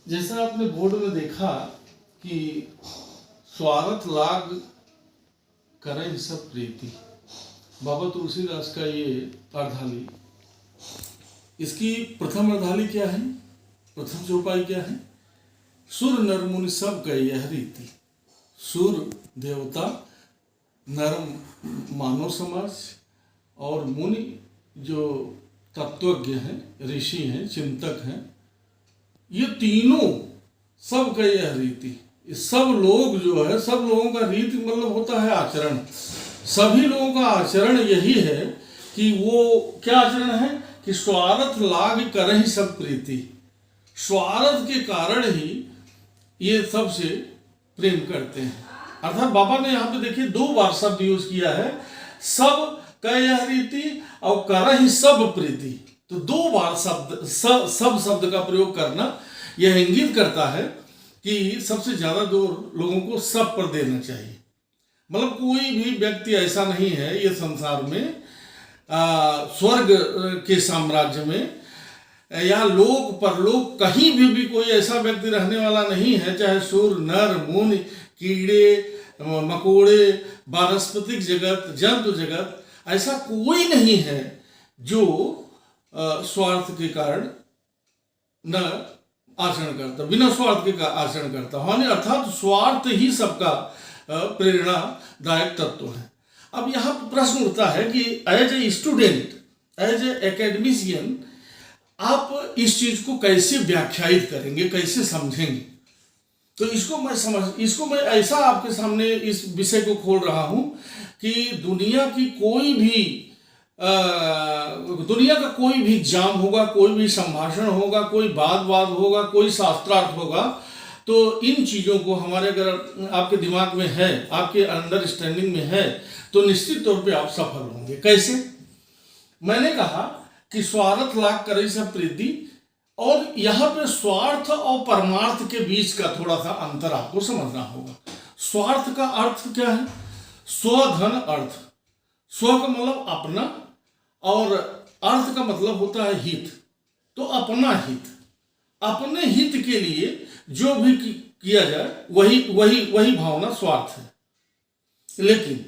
जैसा आपने बोर्ड में देखा कि स्वार्थ लाग करे सब प्रीति, बाबा तुलसीदास का ये अर्धाली। इसकी प्रथम अर्धाली क्या है, प्रथम चौपाई क्या है? सुर नर मुनि सब कहे यह रीति। सुर देवता, नर मानव समाज और मुनि जो तत्वज्ञ हैं, ऋषि हैं, चिंतक हैं, ये तीनों सब का यह रीति। सब लोग जो है, सब लोगों का रीति मतलब होता है आचरण। सभी लोगों का आचरण यही है कि वो क्या आचरण है कि स्वार्थ लाग करहि सब प्रीति। स्वार्थ के कारण ही ये सबसे प्रेम करते हैं। अर्थात बाबा ने यहाँ पे देखिए 2 बार शब्द यूज किया है, सब का यह रीति और करहि सब प्रीति। तो 2 बार सब शब्द का प्रयोग करना यह इंगित करता है कि सबसे ज्यादा जोर लोगों को सब पर देना चाहिए। मतलब कोई भी व्यक्ति ऐसा नहीं है ये संसार में, स्वर्ग के साम्राज्य में या लोक परलोक कहीं भी कोई ऐसा व्यक्ति रहने वाला नहीं है, चाहे सुर नर मुनि कीड़े मकोड़े वानस्पतिक जगत जंतु जगत, ऐसा कोई नहीं है जो स्वार्थ के कारण न आचरण करता, बिना स्वार्थ के आचरण करता। हानि अर्थात स्वार्थ ही सबका प्रेरणादायक तत्व है। अब यहाँ प्रश्न उठता है कि as a student, as a academician, आप इस चीज को कैसे व्याख्यायित करेंगे, कैसे समझेंगे? तो इसको मैं ऐसा आपके सामने इस विषय को खोल रहा हूं कि दुनिया का कोई भी एग्जाम होगा, कोई भी संभाषण होगा, कोई वाद होगा, कोई शास्त्रार्थ होगा, तो इन चीजों को हमारे अगर आपके दिमाग में है, आपके अंडरस्टैंडिंग में है, तो निश्चित तौर पे आप सफल होंगे। कैसे? मैंने कहा कि स्वार्थ लाग करे सब प्रीति, और यहाँ पे स्वार्थ और परमार्थ के बीच का थोड़ा सा अंतर आपको समझना होगा। स्वार्थ का अर्थ क्या है? स्वधन अर्थ। स्व का मतलब अपना और अर्थ का मतलब होता है हित। तो अपना हित, अपने हित के लिए जो भी किया जाए वही भावना स्वार्थ है। लेकिन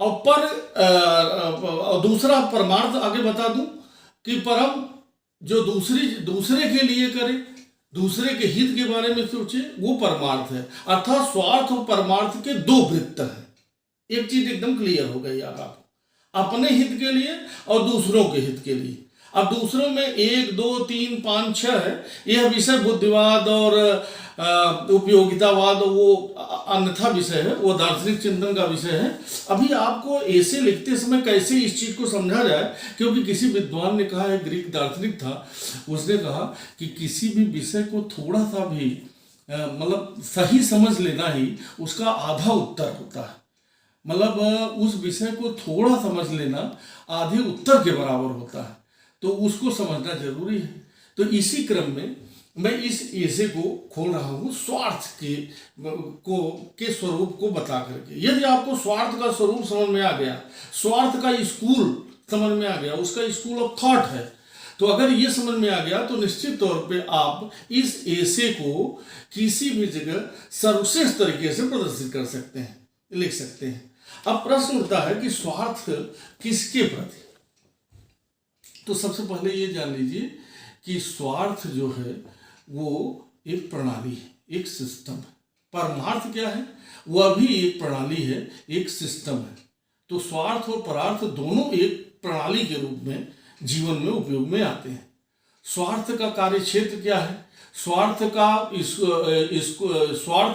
और दूसरा परमार्थ आगे बता दूं कि परम जो दूसरे के लिए करे, दूसरे के हित के बारे में सोचे, वो परमार्थ है। अर्थात स्वार्थ और परमार्थ के 2 वृत्त हैं। एक चीज एकदम क्लियर हो गई अब आपको, अपने हित के लिए और दूसरों के हित के लिए। अब दूसरों में 1 2 3 5 6 है, यह विषय बुद्धिवाद और उपयोगितावाद वो अन्यथा विषय है, वो दार्शनिक चिंतन का विषय है। अभी आपको ऐसे लिखते समय कैसे इस चीज को समझा जाए, क्योंकि किसी विद्वान ने कहा है, ग्रीक दार्शनिक था, उसने कहा कि किसी भी विषय को थोड़ा सा भी मतलब सही समझ लेना ही उसका आधा उत्तर होता है। मतलब उस विषय को थोड़ा समझ लेना आधे उत्तर के बराबर होता है, तो उसको समझना जरूरी है। तो इसी क्रम में मैं इस ऐसे को खोल रहा हूं स्वार्थ के स्वरूप को बता करके। यदि आपको स्वार्थ का स्वरूप समझ में आ गया, स्वार्थ का स्कूल समझ में आ गया, उसका स्कूल ऑफ थॉट है, तो अगर ये समझ में आ गया तो निश्चित तौर पे आप इस ऐसे को किसी भी जगह सर्वश्रेष्ठ तरीके से प्रदर्शित कर सकते हैं, लिख सकते हैं। अब प्रश्न उठता है कि स्वार्थ किसके प्रति? तो सबसे पहले ये जान लीजिए कि स्वार्थ जो है वो एक प्रणाली है, एक सिस्टम है। परमार्थ क्या है? वह भी एक प्रणाली है, एक सिस्टम है। तो स्वार्थ और परार्थ दोनों एक प्रणाली के रूप में जीवन में उपयोग में आते हैं। स्वार्थ का कार्य क्षेत्र क्या है? स्वार्थ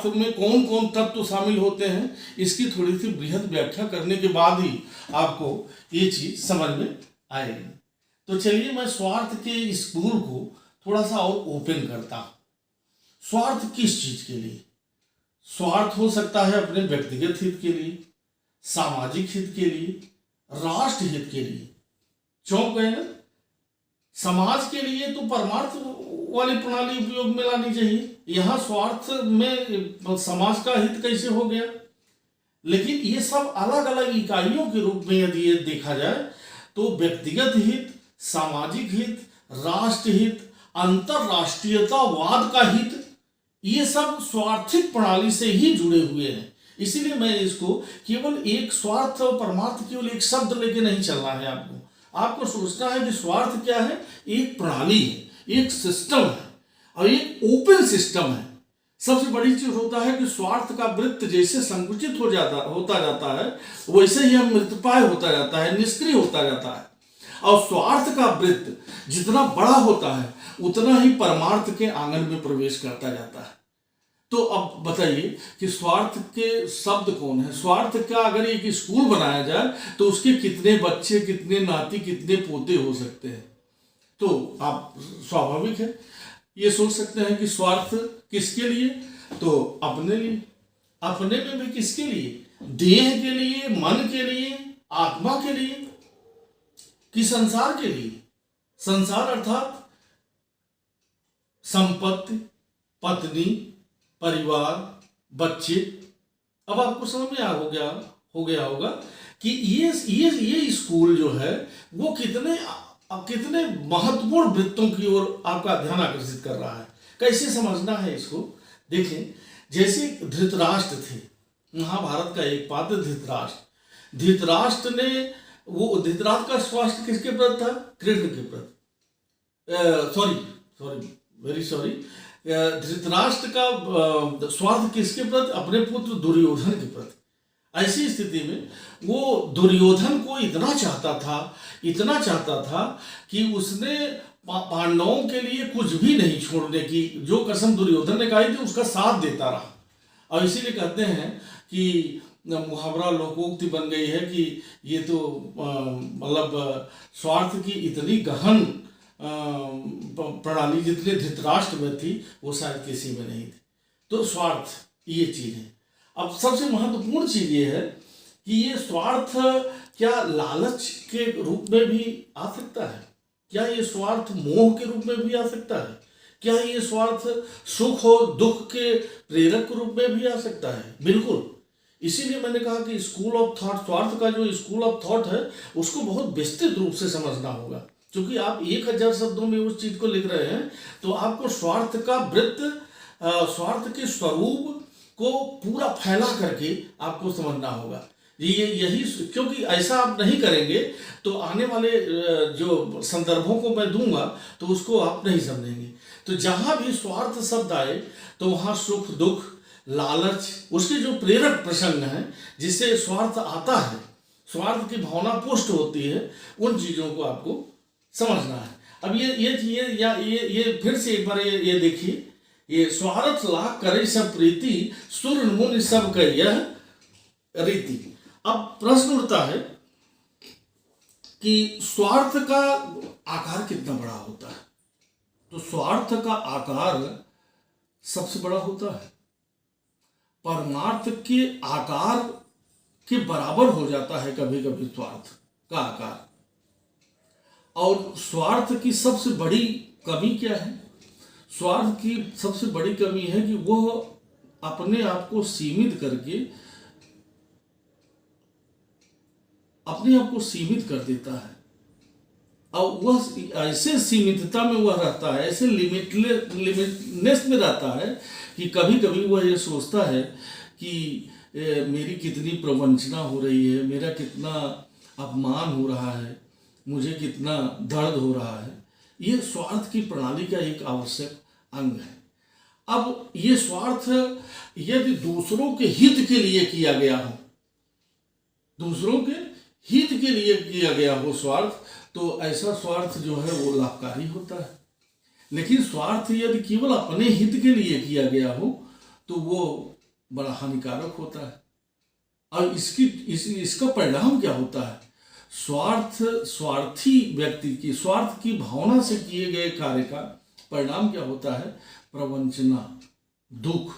में कौन कौन तत्व शामिल होते हैं, इसकी थोड़ी सी बृहद व्याख्या करने के बाद ही आपको ये चीज समझ में आएगी। तो चलिए मैं स्वार्थ के स्कूल को थोड़ा सा और ओपन करता हूं। स्वार्थ किस चीज के लिए? स्वार्थ हो सकता है अपने व्यक्तिगत हित के लिए, सामाजिक हित के लिए, राष्ट्र हित के लिए। चौंक गए ना? समाज के लिए तो परमार्थ वाली प्रणाली उपयोग में लानी चाहिए। यहां स्वार्थ में समाज का हित कैसे हो गया? लेकिन ये सब अलग अलग इकाइयों के रूप में यदि ये देखा जाए तो व्यक्तिगत हित, सामाजिक हित, राष्ट्र हित, अंतरराष्ट्रीयतावाद का हित, ये सब स्वार्थिक प्रणाली से ही जुड़े हुए हैं। इसीलिए मैं इसको केवल एक स्वार्थ और परमार्थ केवल एक शब्द लेके नहीं चलना है। आपको सोचना है कि स्वार्थ क्या है, एक प्रणाली है, एक सिस्टम है और एक ओपन सिस्टम है। सबसे बड़ी चीज होता है कि स्वार्थ का वृत्त जैसे संकुचित होता जाता है वैसे ही हम मृतप्राय होता जाता है, निष्क्रिय होता जाता है। और स्वार्थ का वृत्त जितना बड़ा होता है उतना ही परमार्थ के आंगन में प्रवेश करता जाता है। तो अब बताइए कि स्वार्थ के शब्द कौन है। स्वार्थ का अगर एक स्कूल बनाया जाए तो उसके कितने बच्चे, कितने नाती, कितने पोते हो सकते हैं। तो आप स्वाभाविक है ये सोच सकते हैं कि स्वार्थ किसके लिए, तो अपने लिए। अपने में भी किसके लिए, देह के लिए, मन के लिए, आत्मा के लिए, कि संसार के लिए। संसार अर्थात संपत्ति, पत्नी, परिवार, बच्चे। अब आपको समझ में हो गया होगा कि ये स्कूल जो है वो कितने महत्वपूर्ण वृत्तों की ओर आपका ध्यान आकर्षित कर रहा है। कैसे समझना है इसको, देखें। जैसे धृतराष्ट्र थे, महाभारत का एक पात्र धृतराष्ट्र। धृतराष्ट्र ने धृतराष्ट्र का स्वास्थ्य किसके प्रति था, कृष्ण के प्रति। Very sorry. धृतराष्ट्र का स्वार्थ किसके प्रति, अपने पुत्र दुर्योधन के प्रति। ऐसी स्थिति में वो दुर्योधन को इतना चाहता था कि उसने पांडवों के लिए कुछ भी नहीं छोड़ने की जो कसम दुर्योधन ने खाई थी उसका साथ देता रहा। और इसीलिए कहते हैं कि मुहावरा लोकोक्ति बन गई है कि ये तो मतलब स्वार्थ की इतनी गहन प्रणाली जितने धृतराष्ट्र में थी वो शायद किसी में नहीं थी। तो स्वार्थ ये चीज है। अब सबसे महत्वपूर्ण चीज ये है कि ये स्वार्थ क्या लालच के रूप में भी आ सकता है, क्या ये स्वार्थ मोह के रूप में भी आ सकता है, क्या ये स्वार्थ सुख और दुख के प्रेरक के रूप में भी आ सकता है। बिल्कुल। इसीलिए मैंने कहा कि स्कूल ऑफ थॉट, स्वार्थ का जो स्कूल ऑफ थॉट है उसको बहुत विस्तृत रूप से समझना होगा। क्योंकि आप 1000 शब्दों में उस चीज को लिख रहे हैं तो आपको स्वार्थ का वृत्त, स्वार्थ के स्वरूप को पूरा फैला करके आपको समझना होगा। यही, क्योंकि ऐसा आप नहीं करेंगे तो आने वाले जो संदर्भों को मैं दूंगा तो उसको आप नहीं समझेंगे। तो जहां भी स्वार्थ शब्द आए तो वहां सुख, दुख, लालच, उसके जो प्रेरक प्रसंग हैं जिससे स्वार्थ आता है, स्वार्थ की भावना पुष्ट होती है, उन चीजों को आपको समझना है। अब ये फिर से एक बार ये देखिए, ये स्वार्थ लाख करे सब प्रीति, सुर मुनि सब का यह रीति। अब प्रश्न उठता है कि स्वार्थ का आकार कितना बड़ा होता है। तो स्वार्थ का आकार सबसे बड़ा होता है, परमार्थ के आकार के बराबर हो जाता है कभी कभी स्वार्थ का आकार। और स्वार्थ की सबसे बड़ी कमी क्या है, स्वार्थ की सबसे बड़ी कमी है कि वह अपने आप को सीमित करके अपने आप को सीमित कर देता है। और वह ऐसे सीमितता में वह रहता है, ऐसे लिमिटनेस में रहता है कि कभी कभी वह ये सोचता है कि मेरी कितनी प्रवंचना हो रही है, मेरा कितना अपमान हो रहा है, मुझे कितना दर्द हो रहा है। ये स्वार्थ की प्रणाली का एक आवश्यक अंग है। अब ये स्वार्थ यदि दूसरों के हित के लिए किया गया हो, दूसरों के हित के लिए किया गया हो स्वार्थ, तो ऐसा स्वार्थ जो है वो लाभकारी होता है। लेकिन स्वार्थ यदि केवल अपने हित के लिए किया गया हो तो वो बड़ा हानिकारक होता है। और इसका परिणाम क्या होता है, स्वार्थी व्यक्ति की स्वार्थ की भावना से किए गए कार्य का परिणाम क्या होता है, प्रवंचना, दुख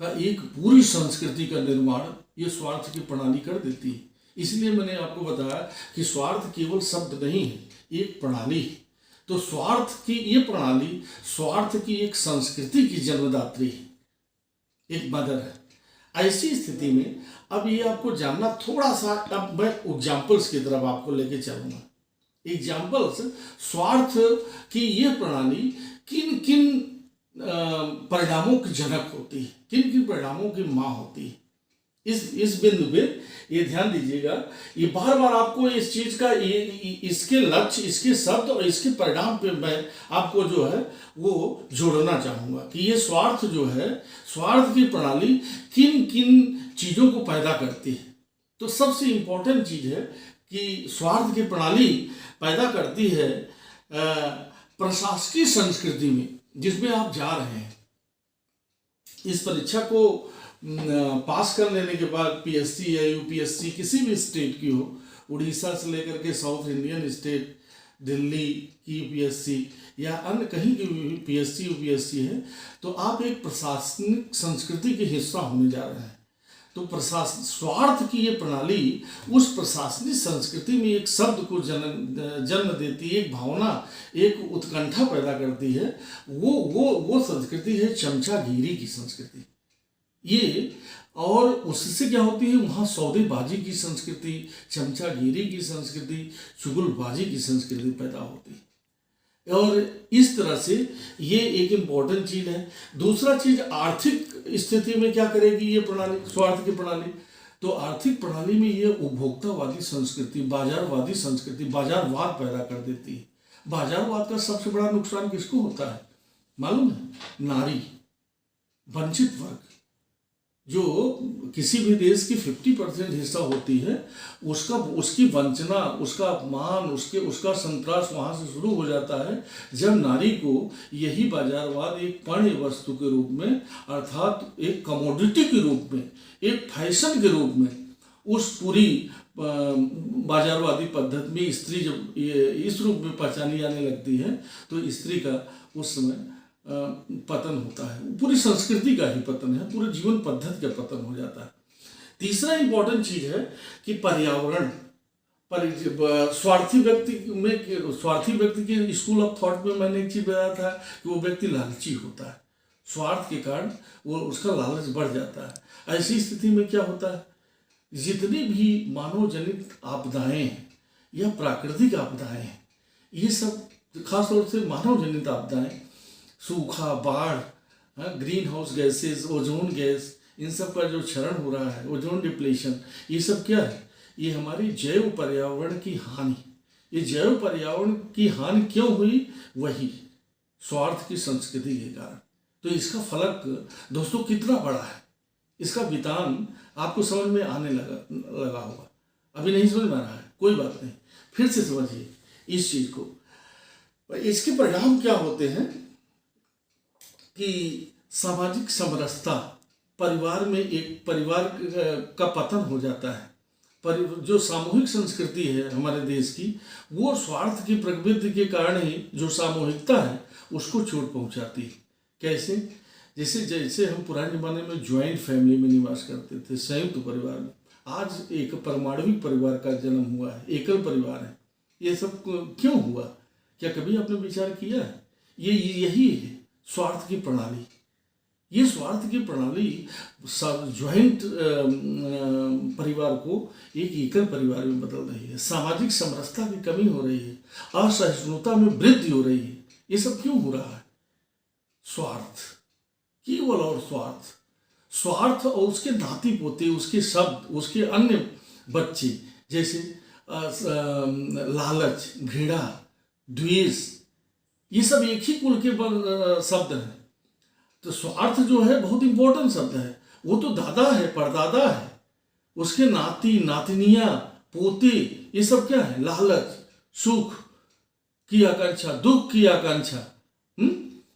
का एक पूरी संस्कृति का निर्माण ये स्वार्थ की प्रणाली कर देती है। इसलिए मैंने आपको बताया कि स्वार्थ केवल शब्द नहीं है, एक प्रणाली है। तो स्वार्थ की ये प्रणाली स्वार्थ की एक संस्कृति की जन्मदात्री है, एक मदर है। ऐसी स्थिति में अब ये आपको जानना थोड़ा सा, अब मैं एग्जाम्पल्स की तरफ आपको लेके चलूंगा। एग्जाम्पल्स, स्वार्थ की ये प्रणाली किन किन परिणामों की जनक होती है, किन किन परिणामों की माँ होती है। इस बिंदु पे ये ध्यान दीजिएगा, ये बार बार आपको इस चीज का इसके लक्ष्य, इसके शब्द और इसके परिणाम पे मैं आपको जो है वो जोड़ना चाहूंगा कि ये स्वार्थ जो है, स्वार्थ की प्रणाली किन किन चीजों को पैदा करती है। तो सबसे इंपॉर्टेंट चीज है कि स्वार्थ की प्रणाली पैदा करती है प्रशासकीय संस्कृति में जिसमें आप जा रहे हैं। इस परीक्षा को पास कर लेने के बाद पीएससी या यूपीएससी किसी भी स्टेट की हो, उड़ीसा से लेकर के साउथ इंडियन स्टेट, दिल्ली की यूपीएससी या अन्य कहीं की पीएससी यूपीएससी है, तो आप एक प्रशासनिक संस्कृति के हिस्सा होने जा रहे हैं। तो स्वार्थ की ये प्रणाली उस प्रशासनिक संस्कृति में एक शब्द को जन्म देती है, एक भावना, एक उत्कंठा पैदा करती है। वो संस्कृति है चमचागिरी की संस्कृति। ये और उससे क्या होती है, वहाँ सौदेबाजी की संस्कृति, चमचागिरी की संस्कृति, चुगलबाजी की संस्कृति पैदा होती है। और इस तरह से ये एक इम्पोर्टेंट चीज है। दूसरा चीज, आर्थिक स्थिति में क्या करेगी ये प्रणाली, स्वार्थ की प्रणाली। तो आर्थिक प्रणाली में ये उपभोक्तावादी संस्कृति, बाजारवादी संस्कृति, बाजारवाद पैदा कर देती है। बाजारवाद का सबसे बड़ा नुकसान किसको होता है मालूम है? नारी, वंचित वर्ग, जो किसी भी देश की 50% हिस्सा होती है, उसकी वंचना, उसका अपमान, उसका संतरास वहाँ से शुरू हो जाता है जब नारी को यही बाजारवाद एक पण्य वस्तु के रूप में, अर्थात एक कमोडिटी के रूप में, एक फैशन के रूप में उस पूरी बाजारवादी पद्धति में स्त्री जब इस रूप में पहचानी जाने लगती है, तो स्त्री का उस समय पतन होता है। पूरी संस्कृति का ही पतन है, पूरे जीवन पद्धति का पतन हो जाता है। तीसरा इंपॉर्टेंट चीज है कि पर्यावरण, स्वार्थी व्यक्ति के स्कूल ऑफ थॉट में मैंने एक चीज बताया था कि वो व्यक्ति लालची होता है। स्वार्थ के कारण वो उसका लालच बढ़ जाता है। ऐसी स्थिति में क्या होता है, जितनी भी मानव जनित आपदाएं हैं या प्राकृतिक आपदाएं हैं, ये सब खासतौर से मानव जनित आपदाएं, सूखा, बाढ़, greenhouse gases, ozone gas, इन सब का जो क्षरण हो रहा है, ओजोन डिप्लेशन, ये सब क्या है, ये हमारी जैव पर्यावरण की हानि। ये जैव पर्यावरण की हानि क्यों हुई, वही स्वार्थ की संस्कृति के कारण। तो इसका फलक दोस्तों कितना बड़ा है, इसका वितान आपको समझ में आने लगा होगा। अभी नहीं समझ में आ रहा है, कोई बात नहीं, फिर से समझिए इस चीज को। इसके परिणाम क्या होते हैं कि सामाजिक समरसता, परिवार में एक परिवार का पतन हो जाता है। जो सामूहिक संस्कृति है हमारे देश की, वो स्वार्थ की प्रवृत्ति के कारण ही जो सामूहिकता है उसको चोट पहुंचाती है। कैसे? जैसे हम पुराने ज़माने में ज्वाइंट फैमिली में निवास करते थे, संयुक्त परिवार में। आज एक परमाणविक परिवार का जन्म हुआ है, एकल परिवार है। ये सब क्यों हुआ, क्या कभी आपने विचार किया है? यही है स्वार्थ की प्रणाली। ये स्वार्थ की प्रणाली ज्वाइंट परिवार को एक एकल परिवार में बदल रही है। सामाजिक समरसता की कमी हो रही है, असहिष्णुता में वृद्धि हो रही है। ये सब क्यों हो रहा है? स्वार्थ, केवल और स्वार्थ और उसके नाती पोते, उसके शब्द, उसके अन्य बच्चे, जैसे लालच, घृणा, द्वेष, ये सब एक ही कुल के शब्द हैं। तो स्वार्थ जो है बहुत इंपॉर्टेंट शब्द है। वो तो दादा है, परदादा है, उसके नाती, नातनियाँ, पोते, ये सब क्या है? लालच, सुख की आकांक्षा, दुख की आकांक्षा,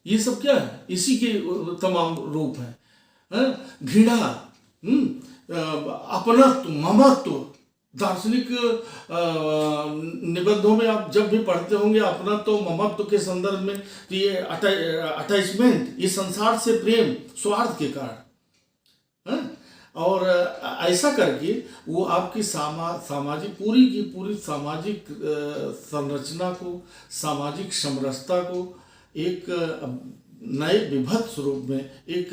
ये सब क्या है? इसी के तमाम रूप हैं। घृणा, अपनत्व, ममत्व, दार्शनिक निबंधों में आप जब भी पढ़ते होंगे अपनत्व, ममत्व के संदर्भ में, कि ये अटैचमेंट, ये संसार से प्रेम स्वार्थ के कारण। और ऐसा करके वो आपकी सामाजिक पूरी की पूरी सामाजिक संरचना को, सामाजिक समरसता को एक नए विभत्स रूप में, एक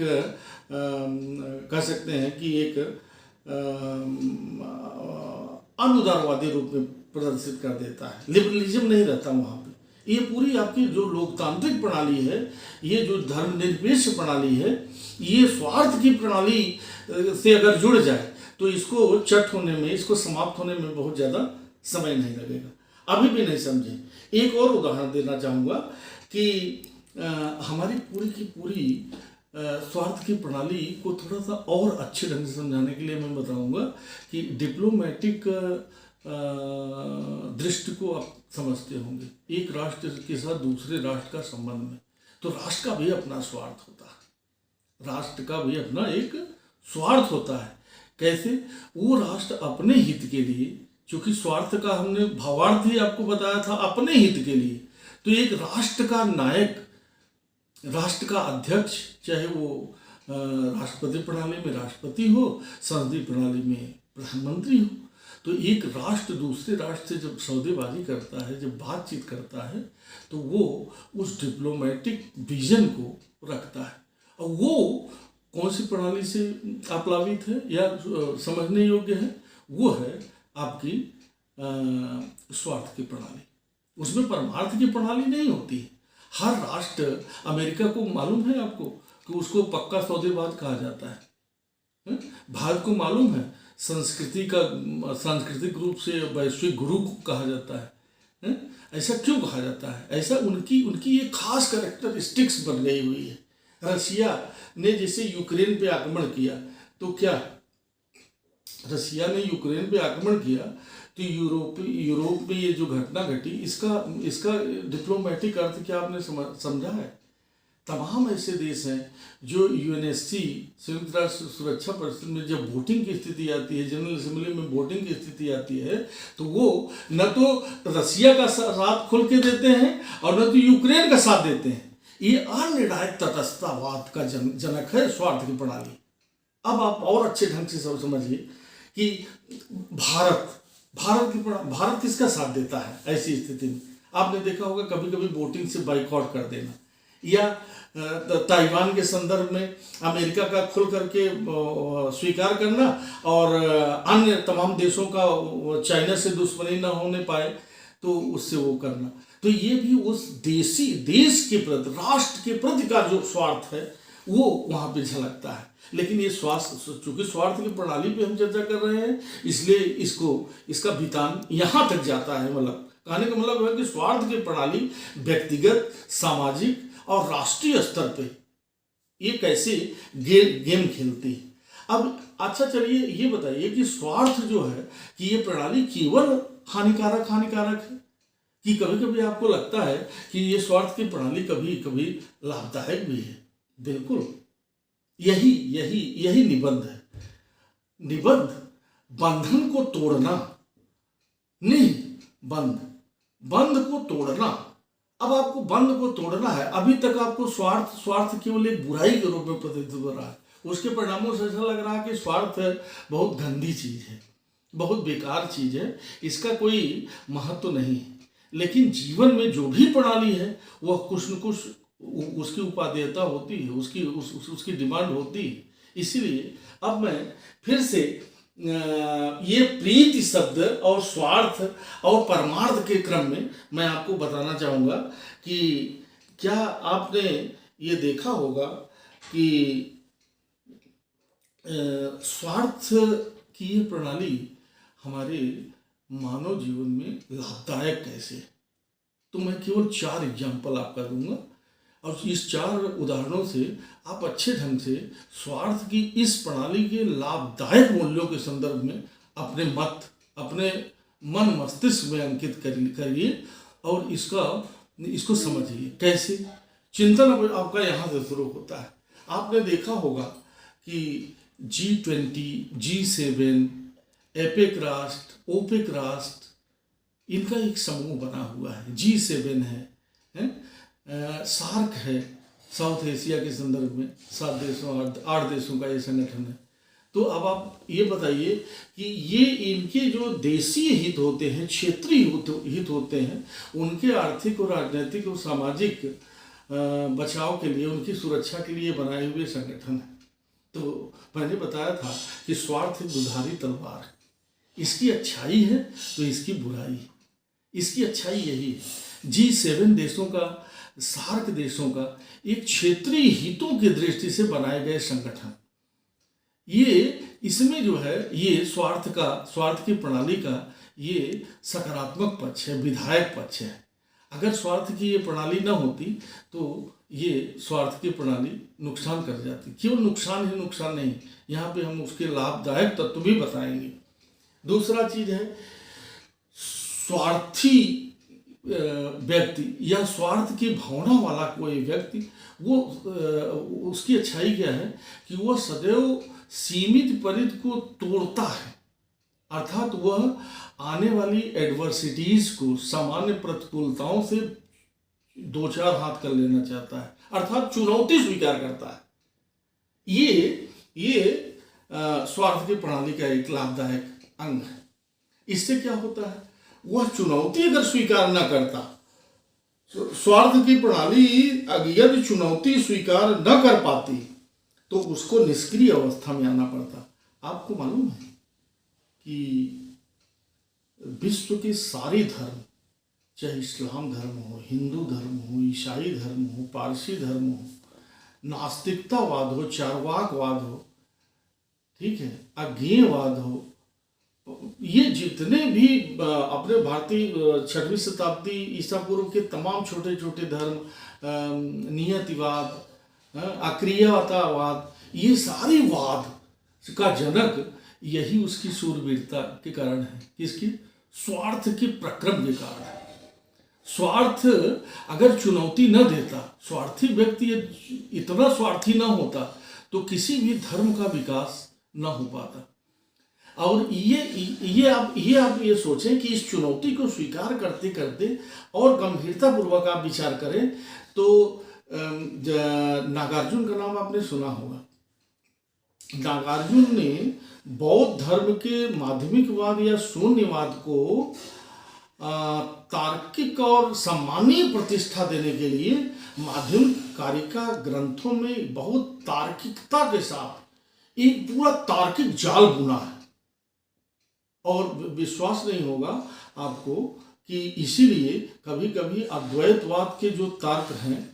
कह सकते हैं कि एक अनुदारवादी रूप में प्रदर्शित कर देता है। लिबरलिज्म नहीं रहता वहाँ पे, ये पूरी आपकी जो लोकतांत्रिक प्रणाली है, ये जो धर्मनिरपेक्ष प्रणाली है, ये स्वार्थ की प्रणाली से अगर जुड़ जाए तो इसको चट होने में, इसको समाप्त होने में बहुत ज़्यादा समय नहीं लगेगा। अभी भी नहीं समझे। एक और उदाहरण देना चाहूँगा कि हमारी पूरी की पूरी स्वार्थ की प्रणाली को थोड़ा सा और अच्छे ढंग से समझाने के लिए मैं बताऊँगा कि डिप्लोमेटिक दृष्टि को आप समझते होंगे। एक राष्ट्र के साथ दूसरे राष्ट्र का संबंध में, तो राष्ट्र का भी अपना स्वार्थ होता है। राष्ट्र का भी अपना एक स्वार्थ होता है। कैसे? वो राष्ट्र अपने हित के लिए, क्योंकि स्वार्थ का हमने भावार्थ ही आपको बताया था, अपने हित के लिए। तो एक राष्ट्र का नायक, राष्ट्र का अध्यक्ष, चाहे वो राष्ट्रपति प्रणाली में राष्ट्रपति हो, संसदीय प्रणाली में प्रधानमंत्री हो, तो एक राष्ट्र दूसरे राष्ट्र से जब सौदेबाजी करता है, जब बातचीत करता है, तो वो उस डिप्लोमेटिक विजन को रखता है। और वो कौन सी प्रणाली से आप्लावित है या समझने योग्य है? वो है आपकी स्वार्थ की प्रणाली। उसमें परमार्थ की प्रणाली नहीं होती है। हर राष्ट्र, अमेरिका को मालूम है आपको कि उसको पक्का सौदेबाज कहा जाता है। भारत को मालूम है सांस्कृतिक रूप से वैश्विक गुरु कहा जाता है। ऐसा क्यों कहा जाता है? ऐसा उनकी एक खास कैरेक्टरिस्टिक्स बन गई हुई है। रसिया ने जैसे यूक्रेन पे आक्रमण किया, तो क्या रसिया ने यूक्रेन पे आक्रमण किया तो यूरोप में ये जो घटना घटी, इसका डिप्लोमेटिक अर्थ क्या आपने समझा है? तमाम ऐसे देश हैं जो यूएनएससी, संयुक्त राष्ट्र सुरक्षा परिषद में जब वोटिंग की स्थिति आती है, जनरल असेंबली में वोटिंग की स्थिति आती है, तो वो न तो रसिया का साथ खुल के देते हैं और न तो यूक्रेन का साथ देते हैं। ये अनिर्णायक तटस्थतावाद का जनक है स्वार्थ की प्रणाली। अब आप और अच्छे ढंग से समझिए कि भारत किसका साथ देता है ऐसी स्थिति में? आपने देखा होगा कभी कभी वोटिंग से बाइकआउट कर देना, या ताइवान के संदर्भ में अमेरिका का खुल करके स्वीकार करना और अन्य तमाम देशों का चाइना से दुश्मनी न होने पाए तो उससे वो करना। तो ये भी उस देश के प्रति, राष्ट्र के प्रति का जो स्वार्थ है वो वहाँ पे झलकता है। लेकिन ये चूंकि स्वार्थ की प्रणाली पे हम चर्चा कर रहे हैं, इसलिए इसका वितान यहाँ तक जाता है। मतलब कहने का मतलब है कि स्वार्थ की प्रणाली व्यक्तिगत, सामाजिक और राष्ट्रीय स्तर पे ये कैसे गेम खेलती है। अब अच्छा चलिए ये बताइए कि स्वार्थ जो है कि ये प्रणाली केवल हानिकारक है कि कभी कभी आपको लगता है कि ये स्वार्थ की प्रणाली कभी कभी लाभदायक भी है? बिल्कुल, यही निबंध है। निबंध बंधन को तोड़ना, नहीं बंध को तोड़ना। अब आपको बंध को तोड़ना है। अभी तक आपको स्वार्थ केवल एक बुराई के रूप में प्रतीत हो रहा है। उसके परिणामों से ऐसा लग रहा है कि स्वार्थ बहुत गंदी चीज है, बहुत बेकार चीज है, इसका कोई महत्व नहीं है। लेकिन जीवन में जो भी प्रणाली है वह कुछ न कुछ उसकी उपादेयता होती है, उसकी डिमांड होती है। इसीलिए अब मैं फिर से ये प्रीति शब्द और स्वार्थ और परमार्थ के क्रम में मैं आपको बताना चाहूँगा कि क्या आपने ये देखा होगा कि स्वार्थ की ये प्रणाली हमारे मानव जीवन में लाभदायक कैसे? तो मैं केवल 4 एग्जाम्पल आपका दूंगा और इस 4 उदाहरणों से आप अच्छे ढंग से स्वार्थ की इस प्रणाली के लाभदायक मूल्यों के संदर्भ में अपने मन मस्तिष्क में अंकित करिए और इसको समझिए। कैसे? चिंतन आपका यहाँ से शुरू होता है। आपने देखा होगा कि G20, G7, एपेक राष्ट्र, ओपेक राष्ट्र, इनका एक समूह बना हुआ है। G7 है, सार्क है, साउथ एशिया के संदर्भ में 8 देशों का ये संगठन है। तो अब आप ये बताइए कि ये इनके जो देशीय हित होते हैं, क्षेत्रीय हित होते हैं, उनके आर्थिक और राजनीतिक और सामाजिक बचाव के लिए, उनकी सुरक्षा के लिए बनाए हुए संगठन है। तो मैंने बताया था कि स्वार्थ एक दुधारी तलवार है। इसकी अच्छाई है तो इसकी बुराई। इसकी अच्छाई यही है G7 देशों का, सार्क देशों का एक क्षेत्रीय हितों की दृष्टि से बनाए गए संगठन। ये इसमें जो है ये स्वार्थ की प्रणाली का ये सकारात्मक पक्ष है, विधायक पक्ष है। अगर स्वार्थ की ये प्रणाली ना होती तो ये स्वार्थ की प्रणाली नुकसान कर जाती। केवल नुकसान ही नुकसान नहीं, यहाँ पे हम उसके लाभदायक तत्व भी बताएंगे। दूसरा चीज है स्वार्थी व्यक्ति या स्वार्थ की भावना वाला कोई व्यक्ति, वो उसकी अच्छाई क्या है कि वह सदैव सीमित परिधि को तोड़ता है, अर्थात वह आने वाली एडवर्सिटीज को, सामान्य प्रतिकूलताओं से दो चार हाथ कर लेना चाहता है, अर्थात चुनौती स्वीकार करता है। ये स्वार्थ की प्रणाली का एक लाभदायक अंग है। इससे क्या होता है, वह चुनौती अगर स्वीकार न करता, स्वार्थ की प्रणाली यदि चुनौती स्वीकार न कर पाती तो उसको निष्क्रिय अवस्था में आना पड़ता। आपको मालूम है कि विश्व के सारे धर्म, चाहे इस्लाम धर्म हो, हिंदू धर्म हो, ईसाई धर्म हो, पारसी धर्म हो, नास्तिकतावाद हो, चार्वाकवाद हो, ठीक है, अज्ञेयवाद हो, ये जितने भी अपने भारतीय 6वीं शताब्दी ईसा पूर्व के तमाम छोटे छोटे धर्म, नियतिवाद, अक्रियतावाद, ये सारे वाद का जनक यही उसकी शूरवीरता के कारण है। किसकी? स्वार्थ के प्रक्रम के कारण है। स्वार्थ अगर चुनौती न देता, स्वार्थी व्यक्ति इतना स्वार्थी न होता तो किसी भी धर्म का विकास न हो पाता। और ये आप ये सोचें कि इस चुनौती को स्वीकार करते करते और गंभीरतापूर्वक आप विचार करें तो नागार्जुन का नाम आपने सुना होगा। नागार्जुन ने बौद्ध धर्म के माध्यमिकवाद या शून्यवाद को तार्किक और सम्मानीय प्रतिष्ठा देने के लिए माध्यमिक कारिका ग्रंथों में बहुत तार्किकता के साथ एक पूरा तार्किक जाल बुना है। और विश्वास नहीं होगा आपको कि इसीलिए कभी कभी अद्वैतवाद के जो तर्क हैं,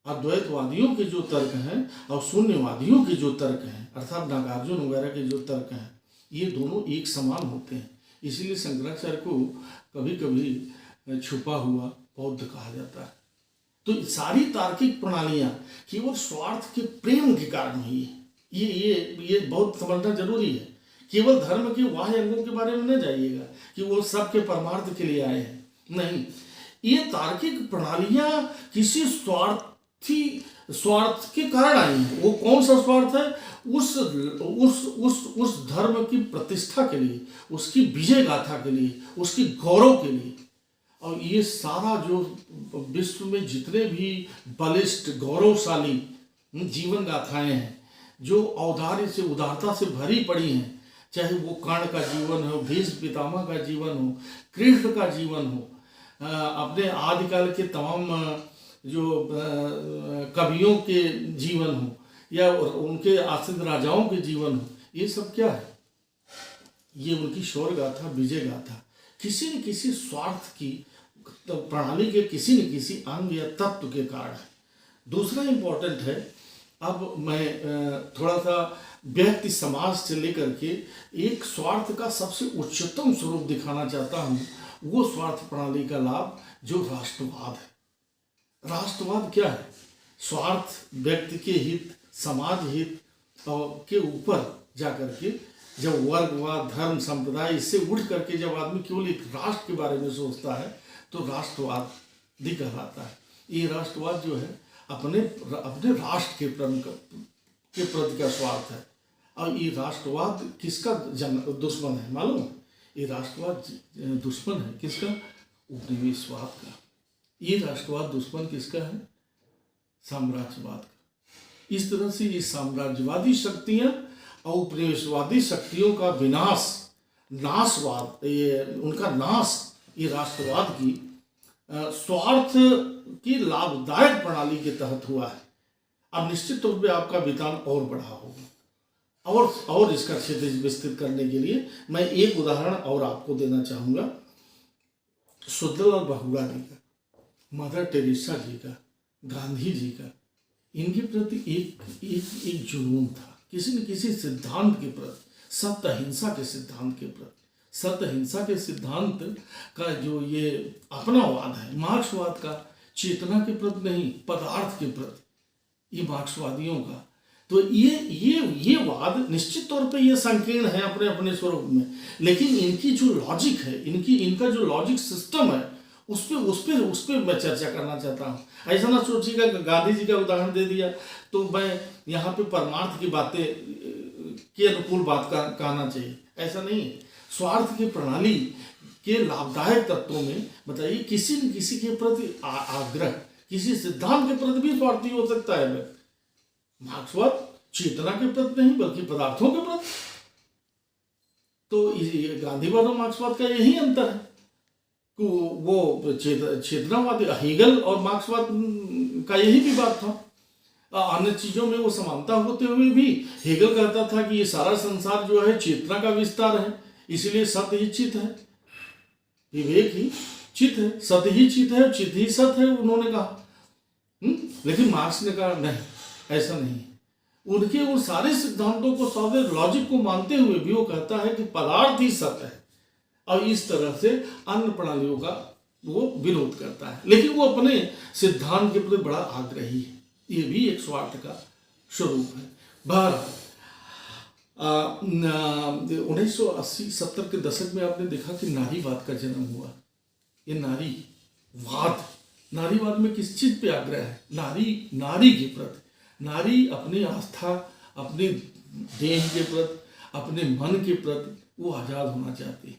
अद्वैतवादियों के जो तर्क हैं और शून्यवादियों के जो तर्क हैं, अर्थात नागार्जुन वगैरह के जो तर्क हैं, ये दोनों एक समान होते हैं। इसीलिए शंकराचार्य को कभी कभी छुपा हुआ बौद्ध कहा जाता है। तो सारी तार्किक प्रणालियाँ केवल स्वार्थ के प्रेम के कारण हुई है। ये बहुत समझना जरूरी है। केवल धर्म के बाह्य अंगों के बारे में न जाइएगा कि वो सबके परमार्थ के लिए आए हैं, नहीं। ये तार्किक प्रणालियां किसी स्वार्थ के कारण आई हैं। वो कौन सा स्वार्थ है? उस धर्म की प्रतिष्ठा के लिए, उसकी विजय गाथा के लिए, उसकी गौरव के लिए। और ये सारा जो विश्व में जितने भी बलिष्ठ गौरवशाली जीवन गाथाएं हैं जो औदार्य से, उदारता से भरी पड़ी हैं, चाहे वो कर्ण का जीवन हो, भीष्म पितामह का जीवन हो, कृष्ण का जीवन हो, अपने आदिकाल के तमाम जो कवियों के जीवन हो या उनके आश्रित राजाओं के जीवन हो, ये सब क्या है? ये उनकी शौर्य गाथा, विजय गाथा किसी न किसी स्वार्थ की प्रणाली के किसी न किसी अंग या तत्व के कारण है। दूसरा इम्पोर्टेंट है, अब मैं थोड़ा सा व्यक्ति समाज से लेकर के एक स्वार्थ का सबसे उच्चतम स्वरूप दिखाना चाहता हूँ। वो स्वार्थ प्रणाली का लाभ जो राष्ट्रवाद है। राष्ट्रवाद क्या है? स्वार्थ, व्यक्ति के हित, समाज हित के ऊपर जाकर के जब वर्गवाद, धर्म, संप्रदाय इससे उठ करके जब आदमी केवल एक राष्ट्र के बारे में सोचता है तो राष्ट्रवाद कहलाता है। ये राष्ट्रवाद जो है अपने राष्ट्र के प्रति का स्वार्थ है। और ये राष्ट्रवाद किसका दुश्मन है मालूम है? ये राष्ट्रवाद दुश्मन है किसका? उपनिवेशवाद का। ये राष्ट्रवाद दुश्मन किसका है? साम्राज्यवाद का। इस तरह से ये साम्राज्यवादी शक्तियां और उपनिवेशवादी शक्तियों का नाशवाद, ये उनका नाश, ये राष्ट्रवाद की स्वार्थ की लाभदायक प्रणाली के तहत हुआ है। अब निश्चित तौर पे आपका वितान और बढ़ा होगा। और इसका क्षेत्र विस्तृत करने के लिए मैं एक उदाहरण और आपको देना चाहूँगा, शुद्धलाल बहुगुणा जी का। मदर टेरेसा जी का, गांधी जी का, इनके प्रति एक जुनून था, किसी न किसी सिद्धांत के प्रति, सत्य अहिंसा के सिद्धांत के प्रति। सत्य अहिंसा के सिद्धांत का जो ये अपनावाद है, मार्क्सवाद का, चेतना के प्रति नहीं, पदार्थ के प्रति, ये मार्क्सवादियों का। तो ये वाद निश्चित तौर पे ये संकीर्ण है अपने अपने स्वरूप में, लेकिन इनकी जो लॉजिक है, इनका जो लॉजिक सिस्टम है, उस पे मैं चर्चा करना चाहता हूँ। ऐसा ना सोचिएगा कि गांधी जी का उदाहरण दे दिया तो मैं यहाँ पे परमार्थ की बातें के अनुकूल बात कहना चाहिए, ऐसा नहीं है। स्वार्थ की प्रणाली के लाभदायक तत्वों में बताइए, किसी न किसी के प्रति आग्रह, किसी सिद्धांत के प्रति भी स्वार्थी हो सकता है व्यक्ति। मार्क्सवाद चेतना के प्रति नहीं बल्कि पदार्थों के प्रति। तो गांधीवाद और मार्क्सवाद का यही अंतर है। वो चेतनावादी हेगल और मार्क्सवाद का यही भी बात था। अन्य चीजों में वो समानता होते हुए भी हेगल कहता था कि ये सारा संसार जो है चेतना का विस्तार है, इसलिए सत्य ही चित है, विवेक ही चित है, सत्य ही चित है, चित ही सत्य है, उन्होंने कहा। लेकिन मार्क्स ने कहा नहीं, ऐसा नहीं। उनके उन सारे सिद्धांतों को, सारे लॉजिक को मानते हुए भी वो कहता है कि पदार्थ ही सत्य है, और इस तरह से अन्य प्रणालियों का वो विरोध करता है। लेकिन वो अपने सिद्धांत के प्रति बड़ा आग्रही है। ये भी एक स्वार्थ का स्वरूप है। बहरहाल 1980-70 के दशक में आपने देखा कि नारीवाद का जन्म हुआ। ये नारीवाद में किस चीज पे आग्रह है? नारी के प्रति, नारी अपनी आस्था, अपने देह के प्रति, अपने मन के प्रति वो आजाद होना चाहती है।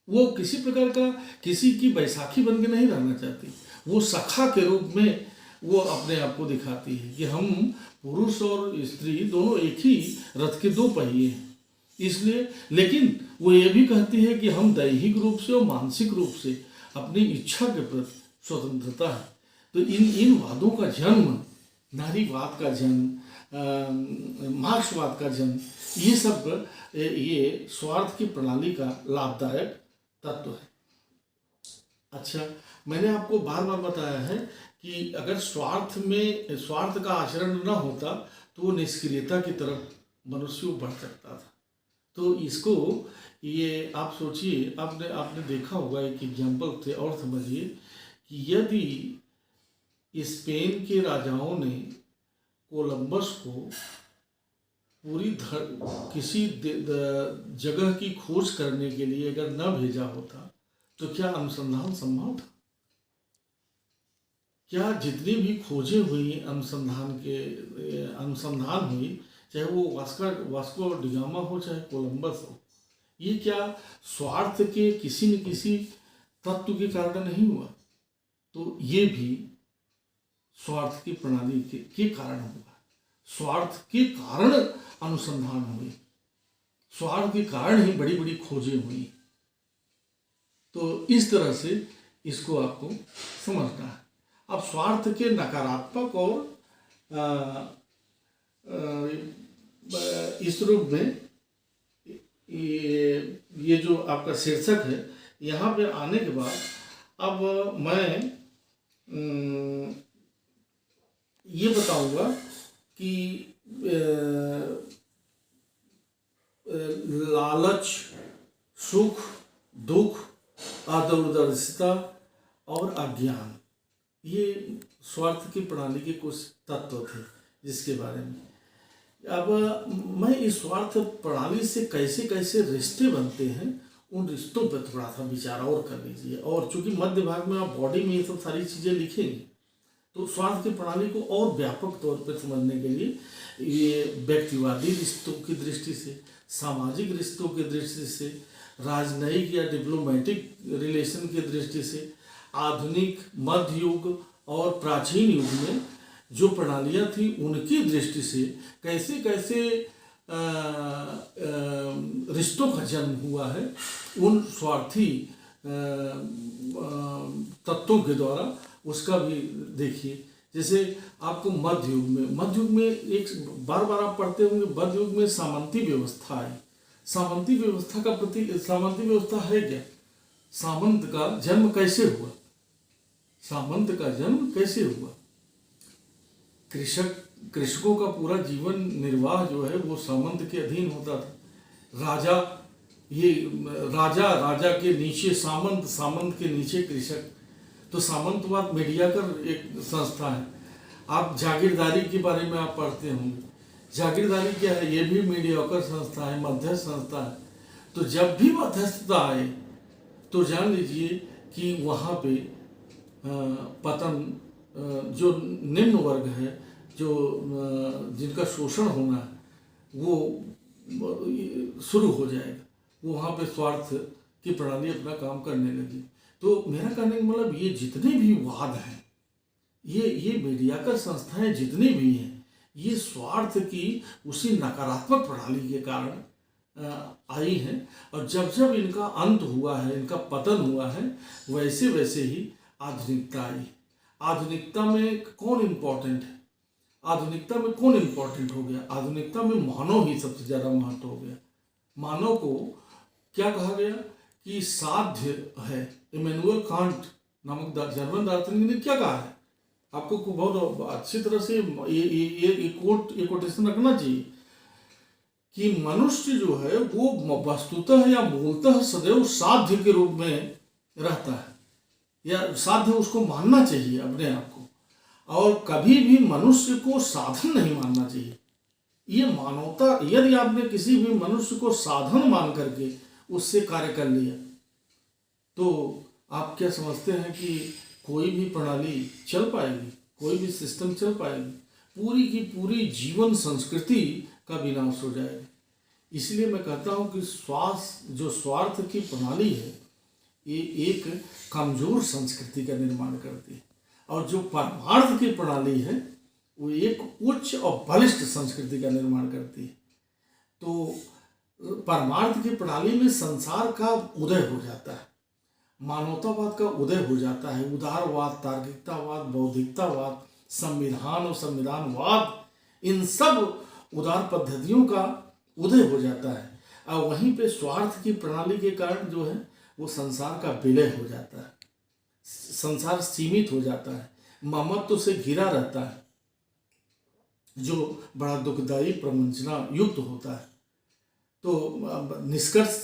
वो किसी प्रकार का किसी की बैसाखी बन के नहीं रहना चाहती। वो सखा के रूप में वो अपने आप को दिखाती है कि हम पुरुष और स्त्री दोनों एक ही रथ के दो पहिए हैं। इसलिए, लेकिन वो ये भी कहती है कि हम दैहिक रूप से और मानसिक रूप से अपनी इच्छा के प्रति स्वतंत्रता है। तो इन वादों का जन्म, नारीवाद का जन्म, मार्क्सवाद का जन्म, ये सब ये स्वार्थ की प्रणाली का लाभदायक तत्व है। अच्छा, मैंने आपको बार बार बताया है कि अगर स्वार्थ का आचरण न होता तो वो निष्क्रियता की तरफ मनुष्य बढ़ सकता था। तो इसको ये आप सोचिए, आपने देखा होगा, एक एग्जाम्पल थे और समझिए कि यदि स्पेन के राजाओं ने कोलंबस को पूरी किसी जगह की खोज करने के लिए अगर न भेजा होता तो क्या अनुसंधान संभव था? क्या जितनी भी खोजें हुई अनुसंधान हुई, चाहे वो वास्को डिगामा हो चाहे कोलंबस हो, ये क्या स्वार्थ के किसी न किसी तत्व के कारण नहीं हुआ? तो ये भी स्वार्थ की प्रणाली के कारण हुआ। स्वार्थ के कारण अनुसंधान हुए, स्वार्थ के कारण ही बड़ी बड़ी खोजें हुई। तो इस तरह से इसको आपको समझना है। अब स्वार्थ के नकारात्मक और इस रूप में ये जो आपका शीर्षक है, यहाँ पे आने के बाद अब मैं ये बताऊंगा कि लालच, सुख, दुख, अदूरदर्शिता और अज्ञान, ये स्वार्थ की प्रणाली के कुछ तत्व थे जिसके बारे में अब मैं इस स्वार्थ प्रणाली से कैसे कैसे रिश्ते बनते हैं, उन रिश्तों पर थोड़ा सा विचार और कर लीजिए। और चूंकि मध्य भाग में आप बॉडी में ये सब सारी चीज़ें लिखेंगे, तो स्वार्थ की प्रणाली को और व्यापक तौर पर समझने के लिए ये व्यक्तिवादी रिश्तों की दृष्टि से, सामाजिक रिश्तों की दृष्टि से, राजनयिक या डिप्लोमेटिक रिलेशन की दृष्टि से, आधुनिक, मध्य युग और प्राचीन युग में जो प्रणालियाँ थी उनकी दृष्टि से कैसे कैसे रिश्तों का जन्म हुआ है, उन स्वार्थी तत्वों के द्वारा उसका भी देखिए। जैसे आपको मध्य युग में एक बार बार आप पढ़ते होंगे, मध्य युग में सामंती व्यवस्था है। सामंती व्यवस्था का सामंती व्यवस्था है क्या? सामंत का जन्म कैसे हुआ? सामंत का जन्म कैसे हुआ? कृषकों का पूरा जीवन निर्वाह जो है वो सामंत के अधीन होता था। राजा राजा के नीचे सामंत, सामंत के नीचे कृषक। तो सामंतवाद मीडियाकर एक संस्था है। आप जागीरदारी के बारे में आप पढ़ते होंगे। जागीरदारी क्या है? ये भी मीडियाकर संस्था है, मध्यस्थ संस्था है। तो जब भी मध्यस्थता आए तो जान लीजिए कि वहाँ पे पतन, जो निम्न वर्ग है, जो जिनका शोषण होना है, वो शुरू हो जाएगा। वो वहाँ पे स्वार्थ की प्रणाली अपना काम करने लगी। तो मेरा कहने का मतलब ये जितने भी वाद हैं, ये मीडियाकर संस्थाएं जितनी भी हैं, ये स्वार्थ की उसी नकारात्मक प्रणाली के कारण आई हैं। और जब जब इनका अंत हुआ है, इनका पतन हुआ है, वैसे वैसे ही आधुनिकता आई। आधुनिकता में कौन इम्पोर्टेंट है? आधुनिकता में कौन इम्पोर्टेंट हो गया? आधुनिकता में मानव ही सबसे ज़्यादा महत्व हो गया। मानव को क्या कहा गया कि साध्य है। इमैनुअल कांट नामक जर्मन दार्शनिक ने क्या कहा है? आपको बहुत अच्छी तरह से ये कोटेशन रखना चाहिए कि मनुष्य जो है वो वस्तुतः या मूलतः सदैव साध्य के रूप में रहता है, या साध्य उसको मानना चाहिए अपने आप को, और कभी भी मनुष्य को साधन नहीं मानना चाहिए। ये मानवता, यदि आपने किसी भी मनुष्य को साधन मान करके उससे कार्य कर लिया तो आप क्या समझते हैं कि कोई भी प्रणाली चल पाएगी, कोई भी सिस्टम चल पाएगी? पूरी की पूरी जीवन संस्कृति का विनाश हो जाएगा। इसलिए मैं कहता हूँ कि जो स्वार्थ की प्रणाली है, ये एक कमजोर संस्कृति का निर्माण करती है, और जो परमार्थ की प्रणाली है वो एक उच्च और बलिष्ठ संस्कृति का निर्माण करती है। तो परमार्थ की प्रणाली में संसार का उदय हो जाता है, मानवतावाद का उदय हो जाता है, उदारवाद, तार्किकतावाद, बौद्धिकतावाद, संविधान और संविधानवाद, इन सब उदार पद्धतियों का उदय हो जाता है। और वहीं पे स्वार्थ की प्रणाली के कारण जो है वो संसार का विलय हो जाता है, संसार सीमित हो जाता है, ममत्व से घिरा रहता है, जो बड़ा दुखदायी प्रवंचना युक्त होता है। तो निष्कर्ष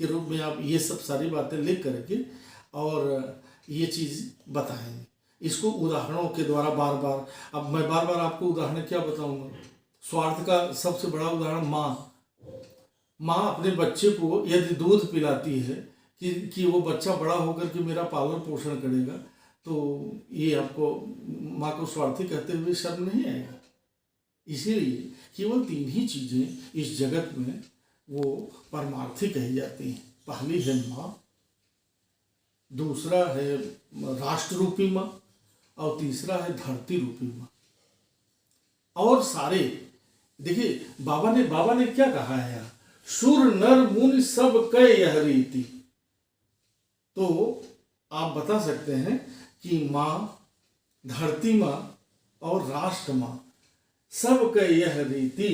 के रूप में आप ये सब सारी बातें लिख करके और ये चीज़ बताएंगे, इसको उदाहरणों के द्वारा बार बार। अब मैं बार बार आपको उदाहरण क्या बताऊंगा? स्वार्थ का सबसे बड़ा उदाहरण माँ अपने बच्चे को यदि दूध पिलाती है कि वो बच्चा बड़ा होकर के मेरा पालन पोषण करेगा, तो ये आपको माँ को स्वार्थी कहते हुए शर्म नहीं आएगा? इसीलिए केवल 3 ही चीज़ें इस जगत में वो परमार्थी कही जाती हैं। पहली है माँ, दूसरा है राष्ट्र रूपी माँ, और तीसरा है धरती रूपी माँ। और सारे देखिए बाबा ने क्या कहा है यहाँ? सुर नर मुनि सब कह यह रीति। तो आप बता सकते हैं कि माँ, धरती माँ और राष्ट्र माँ सब कह यह रीति,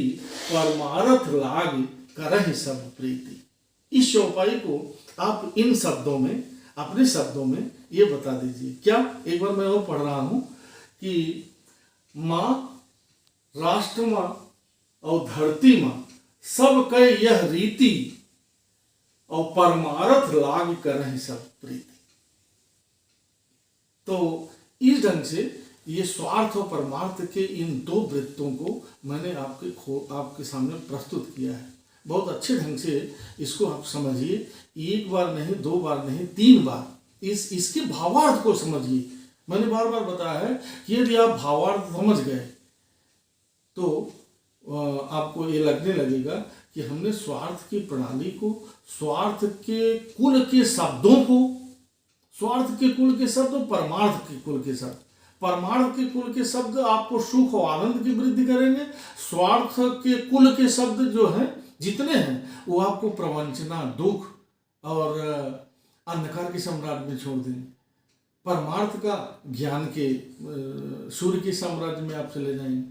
परमारथ लाग करहि सब प्रीति। इस चौपाई को आप इन शब्दों में, अपने शब्दों में ये बता दीजिए। क्या? एक बार मैं और पढ़ रहा हूँ कि माँ, राष्ट्र माँ और धरती माँ सब कह यह रीति, और परमारथ लाग करहि सब प्रीति। तो इस ढंग से ये स्वार्थ और परमार्थ के इन 2 वृत्तों को मैंने आपके सामने प्रस्तुत किया है। बहुत अच्छे ढंग से इसको आप समझिए, 1 बार नहीं, 2 बार नहीं, 3 बार इसके भावार्थ को समझिए। मैंने बार बार बताया है कि यदि आप भावार्थ समझ गए तो आपको ये लगने लगेगा कि हमने स्वार्थ की प्रणाली को, स्वार्थ के कुल के शब्दों को, स्वार्थ के कुल के शब्द, परमार्थ के कुल के शब्द, परमार्थ के कुल के शब्द आपको सुख और आनंद की वृद्धि करेंगे। स्वार्थ के कुल के शब्द जो हैं, जितने हैं, वो आपको प्रवंचना, दुख और अंधकार के साम्राज्य में छोड़ देंगे। परमार्थ का ज्ञान के सूर्य के साम्राज्य में आप चले जाएंगे।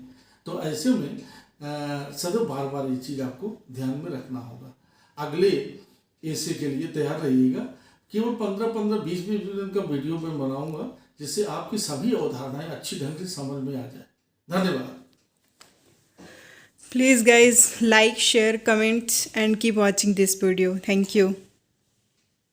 तो ऐसे में सदैव बार बार ये चीज़ आपको ध्यान में रखना होगा। अगले ऐसे के लिए तैयार रहिएगा। केवल 15-15, 20-20 मिनट का वीडियो मैं बनाऊंगा, जिससे आपकी सभी अवधारणाएं अच्छी ढंग से समझ में आ जाए। धन्यवाद। Please guys like, share, comment and keep watching this video. Thank you.